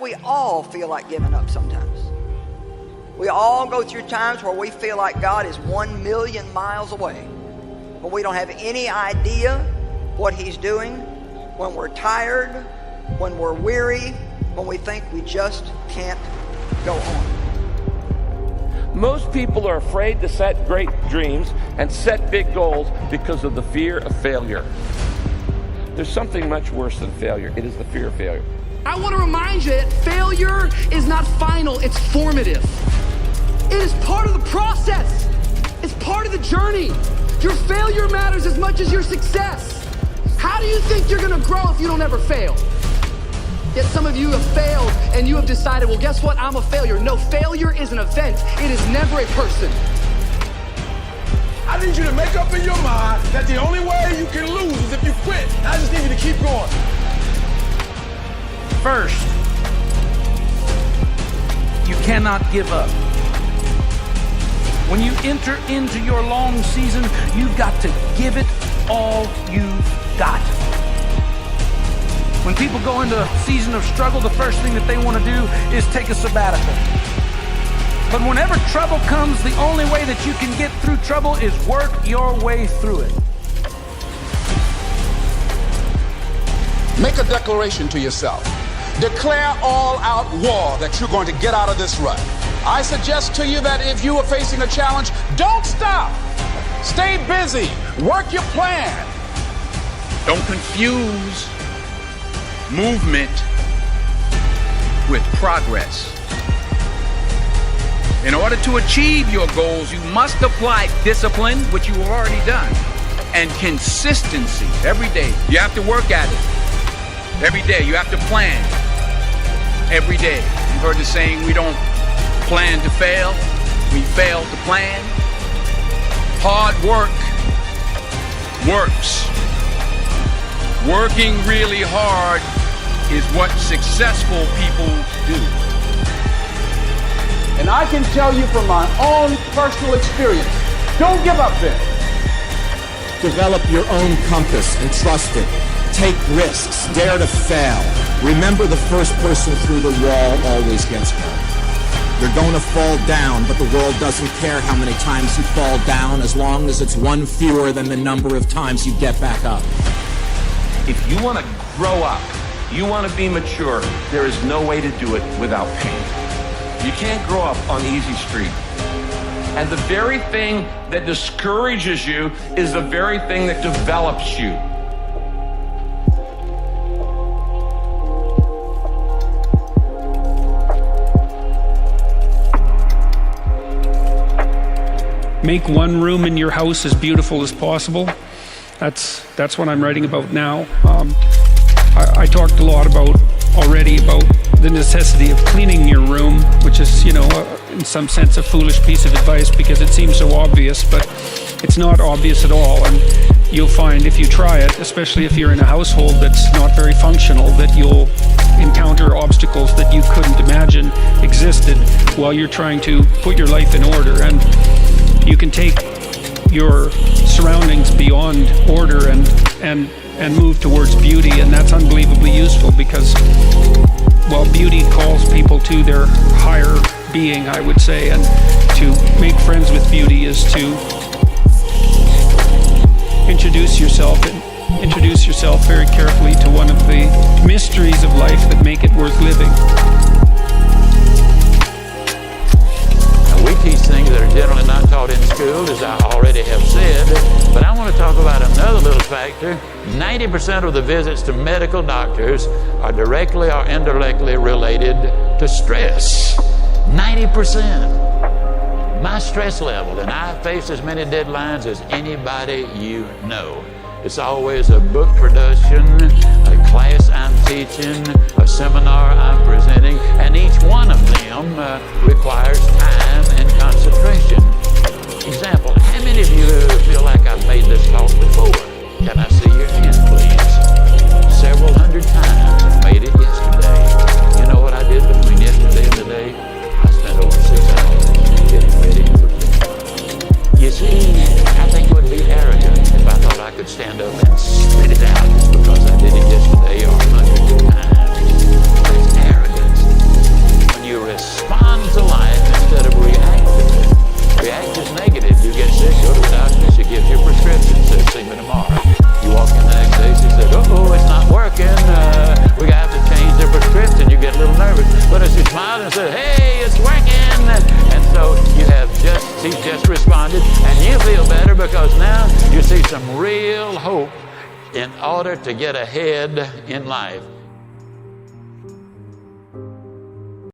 We all feel like giving up sometimes. We all go through times where we feel like God is 1,000,000 miles away, but we don't have any idea what He's doing. When we're tired, when we're weary, when we think we just can't go on. Most people are afraid to set great dreams and set big goals because of the fear of failure. There's something much worse than failure. It is the fear of failure. I want to remind you that failure is not final, it's formative. It is part of the process. It's part of the journey. Your failure matters as much as your success. How do you think you're going to grow if you don't ever fail? Yet some of you have failed and you have decided, well, guess what? I'm a failure. No, failure is an event. It is never a person. I need you to make up in your mind that the only way you can lose is if you quit. I just need you to keep going. First, you cannot give up. When you enter into your long season, you've got to give it all you've got. When people go into a season of struggle, the first thing that they want to do is take a sabbatical. But whenever trouble comes, the only way that you can get through trouble is work your way through it. Make a declaration to yourself. Declare all-out war that you're going to get out of this rut. I suggest to you that if you are facing a challenge, don't stop. Stay busy. Work your plan. Don't confuse movement with progress. In order to achieve your goals, you must apply discipline, which you have already done, and consistency every day. You have to work at it. Every day, you have to plan. Every day. You've heard the saying, we don't plan to fail, we fail to plan. Hard work works. Working really hard is what successful people do. And I can tell you from my own personal experience, don't give up then. Develop your own compass and trust it. Take risks, dare to fail. Remember, the first person through the wall always gets hurt. You're going to fall down, but the world doesn't care how many times you fall down as long as it's one fewer than the number of times you get back up. If you want to grow up, you want to be mature, there is no way to do it without pain. You can't grow up on easy street. And the very thing that discourages you is the very thing that develops you. Make one room in your house as beautiful as possible. That's what I'm writing about now. I talked a lot already about the necessity of cleaning your room, which is, in some sense a foolish piece of advice because it seems so obvious, but it's not obvious at all. And you'll find if you try it, especially if you're in a household that's not very functional, that you'll encounter obstacles that you couldn't imagine existed while you're trying to put your life in order. And you can take your surroundings beyond order and move towards beauty, and that's unbelievably useful because, well, beauty calls people to their higher being, I would say, and to make friends with beauty is to introduce yourself very carefully to one of the mysteries of life that make it worth living. We teach things that are generally not taught in school, as I already have said, but I want to talk about another little factor. 90% of the visits to medical doctors are directly or indirectly related to stress. 90%. My stress level, and I face as many deadlines as anybody you know. It's always a book production, a class I'm teaching, a seminar I'm presenting, and each one of them requires time and concentration. Example, how many of you feel like I've made this talk before? Can I see your hand, please? Several hundred times. I made it yesterday. You know what I did between yesterday and today? I spent over 6 hours getting ready for this. You see, I think it would be arrogant if I thought I could stand up and spit it out just because I did it yesterday or hundreds of times. That's arrogance. nervous. But as he smiled and said, hey, it's working. And so he's just responded, and you feel better because now you see some real hope in order to get ahead in life.